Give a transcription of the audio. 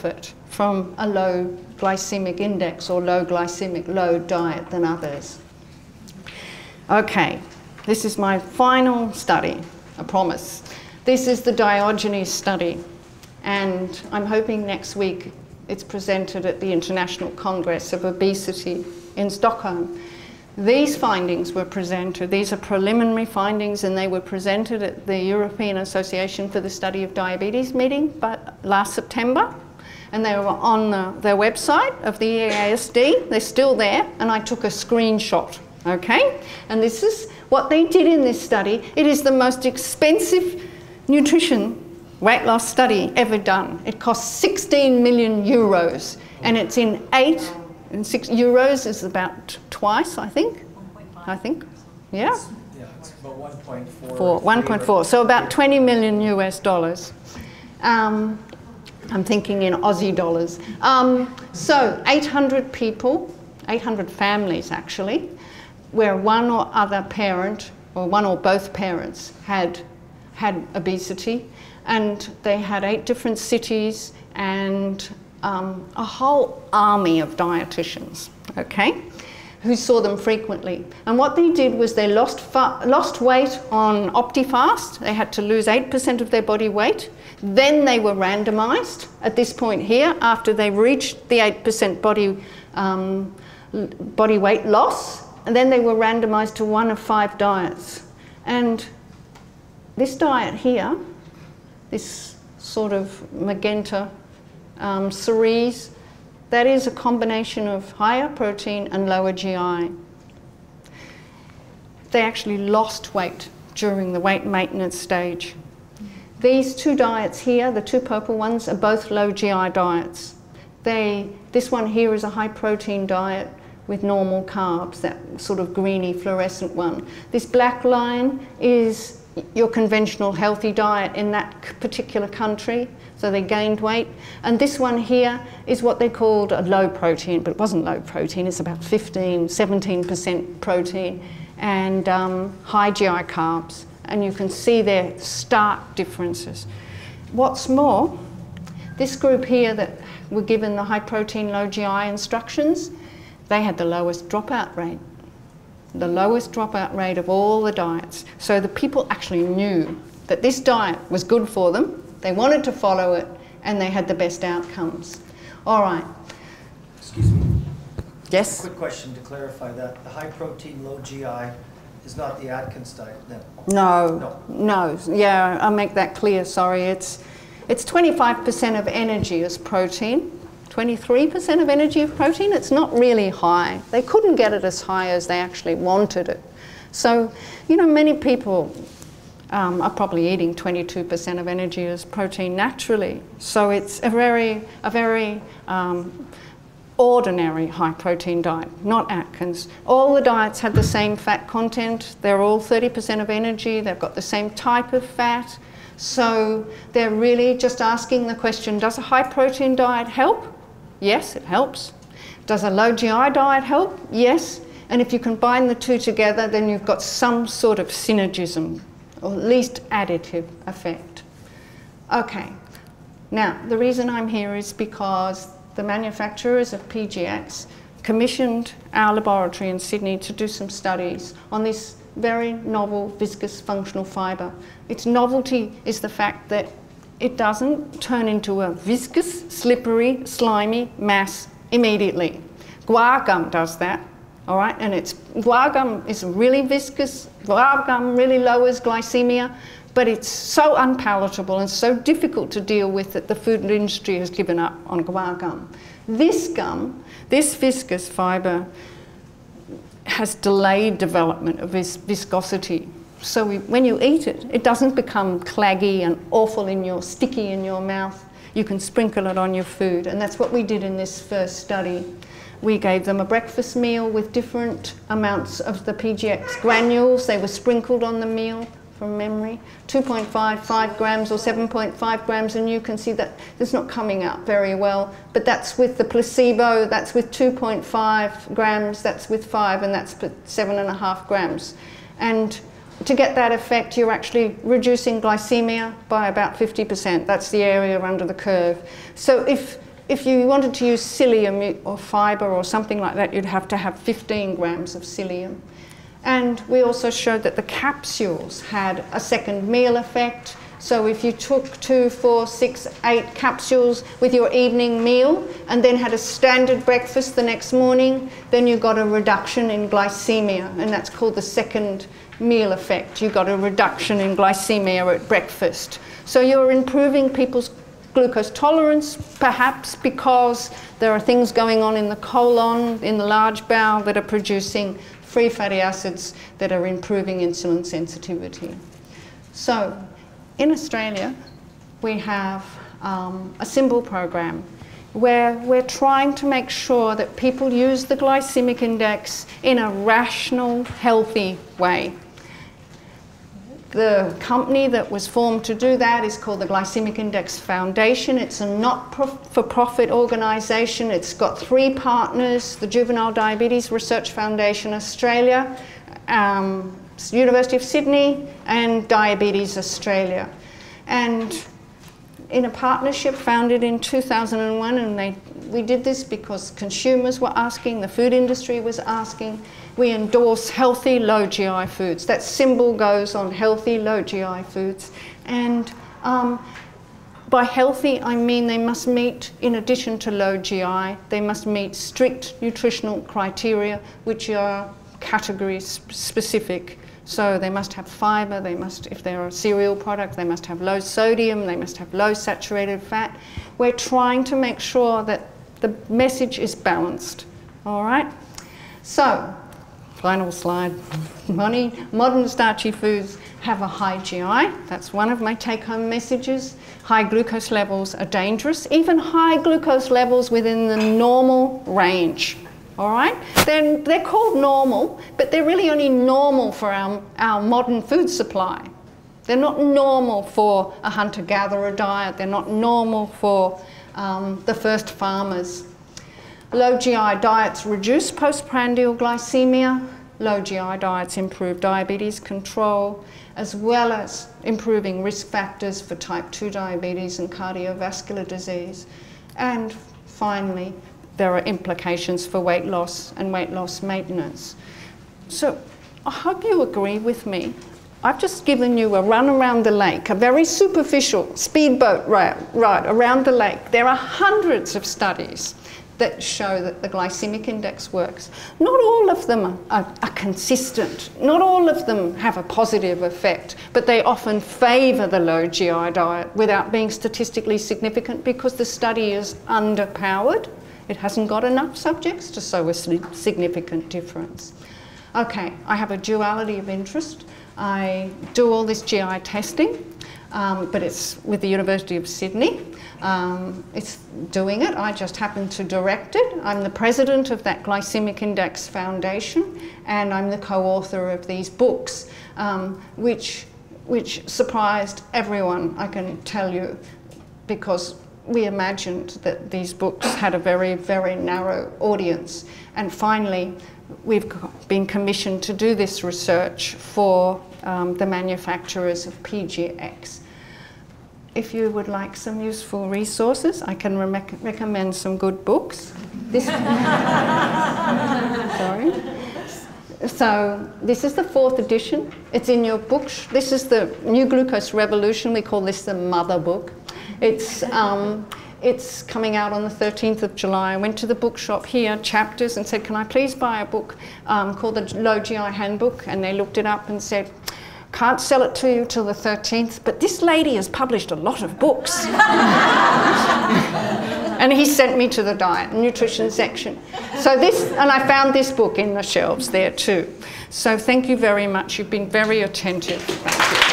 benefit from a low glycemic index or low glycemic load diet than others. Okay, this is my final study, I promise. This is the Diogenes study, and I'm hoping next week it's presented at the International Congress of Obesity in Stockholm. These findings were presented, these are preliminary findings, and they were presented at the European Association for the Study of Diabetes meeting last September. And they were on their website of the EASD. They're still there, and I took a screenshot, okay? And this is what they did in this study. It is the most expensive nutrition weight loss study ever done. It cost 16 million euros, and it's in 6 euros is about twice, I think. 1.5. Yeah? Yeah, it's about 1.4. 1.4, so about 20 million US dollars. I'm thinking in Aussie dollars. So 800 people, 800 families actually, where one or other parent, or one or both parents had obesity, and they had 8 different cities and a whole army of dietitians, okay, who saw them frequently. And what they did was they lost weight on OptiFast. They had to lose 8% of their body weight. Then they were randomized at this point here after they reached the 8% body weight loss, and then they were randomized to one of 5 diets. And this diet here, this sort of magenta cerise, that is a combination of higher protein and lower GI. They actually lost weight during the weight maintenance stage. These 2 diets here, the 2 purple ones, are both low GI diets. This one here is a high protein diet with normal carbs, that sort of greeny fluorescent one. This black line is your conventional healthy diet in that particular country, so they gained weight. And this one here is what they called a low protein, but it wasn't low protein, it's about 17% protein and high GI carbs. And you can see their stark differences. What's more, this group here that were given the high protein, low GI instructions, they had the lowest dropout rate. The lowest dropout rate of all the diets. So the people actually knew that this diet was good for them, they wanted to follow it, and they had the best outcomes. All right. Excuse me. Yes? Quick question to clarify that. The high protein, low GI is not the Atkins diet then? No. Yeah, I'll make that clear, sorry. It's 25% of energy is protein. 23% of energy of protein, it's not really high. They couldn't get it as high as they actually wanted it. So, you know, many people are probably eating 22% of energy as protein naturally. So it's a very ordinary high protein diet, not Atkins. All the diets have the same fat content. They're all 30% of energy. They've got the same type of fat. So they're really just asking the question, does a high protein diet help? Yes, it helps. Does a low GI diet help? Yes. And if you combine the 2 together, then you've got some sort of synergism, or at least additive effect. Okay. Now, the reason I'm here is because the manufacturers of PGX commissioned our laboratory in Sydney to do some studies on this very novel viscous functional fibre. Its novelty is the fact that it doesn't turn into a viscous, slippery, slimy mass immediately. Guar gum does that, all right? And guar gum is really viscous. Guar gum really lowers glycemia, but it's so unpalatable and so difficult to deal with that the food industry has given up on guar gum. This gum, this viscous fibre, has delayed development of viscosity. So when you eat it, it doesn't become claggy and awful sticky in your mouth. You can sprinkle it on your food, and that's what we did in this first study. We gave them a breakfast meal with different amounts of the PGX granules. They were sprinkled on the meal from memory, 2.5, 5 grams or 7.5 grams, and you can see that it's not coming out very well, but that's with the placebo, that's with 2.5 grams, that's with 5, and that's with 7.5 grams. And to get that effect, you're actually reducing glycemia by about 50%. That's the area under the curve. So if if you wanted to use psyllium or fibre or something like that, you'd have to have 15 grams of psyllium. And we also showed that the capsules had a second meal effect. So if you took 2, 4, 6, 8 capsules with your evening meal and then had a standard breakfast the next morning, then you got a reduction in glycemia, and that's called the second meal effect. You got a reduction in glycemia at breakfast. So you're improving people's glucose tolerance, perhaps because there are things going on in the colon, in the large bowel, that are producing free fatty acids that are improving insulin sensitivity. So in Australia, we have a symbol program where we're trying to make sure that people use the glycemic index in a rational, healthy way. The company that was formed to do that is called the Glycemic Index Foundation. It's a not-for-profit organisation. It's got 3 partners: the Juvenile Diabetes Research Foundation Australia, University of Sydney, and Diabetes Australia. And in a partnership founded in 2001, and we did this because consumers were asking, the food industry was asking. We endorse healthy, low GI foods. That symbol goes on healthy, low GI foods. And by healthy, I mean they must meet, in addition to low GI, they must meet strict nutritional criteria, which are category specific. So they must have fibre, they must, if they're a cereal product, they must have low sodium, they must have low saturated fat. We're trying to make sure that the message is balanced, all right? So, final slide. Modern starchy foods have a high GI. That's one of my take-home messages. High glucose levels are dangerous. Even high glucose levels within the normal range. All right? They're called normal, but they're really only normal for our modern food supply. They're not normal for a hunter-gatherer diet. They're not normal for the first farmers. Low GI diets reduce postprandial glycemia. Low GI diets improve diabetes control, as well as improving risk factors for type 2 diabetes and cardiovascular disease. And finally, there are implications for weight loss and weight loss maintenance. So I hope you agree with me. I've just given you a run around the lake, a very superficial speedboat ride around the lake. There are hundreds of studies that show that the glycemic index works. Not all of them are consistent. Not all of them have a positive effect, but they often favour the low GI diet without being statistically significant because the study is underpowered. It hasn't got enough subjects to show a significant difference. Okay, I have a duality of interest. I do all this GI testing, but it's with the University of Sydney. It's doing it. I just happen to direct it. I'm the president of that Glycemic Index Foundation, and I'm the co-author of these books, which surprised everyone, I can tell you, because we imagined that these books had a very, very narrow audience. And finally, we've been commissioned to do this research for the manufacturers of PGX. If you would like some useful resources, I can recommend some good books. Sorry. So this is the 4th edition. It's in your book. This is the New Glucose Revolution. We call this the mother book. It's coming out on the 13th of July. I went to the bookshop here, Chapters, and said, can I please buy a book called the Low GI Handbook? And they looked it up and said, can't sell it to you till the 13th, but this lady has published a lot of books. And he sent me to the diet and nutrition section. So and I found this book in the shelves there too. So thank you very much. You've been very attentive. Thank you.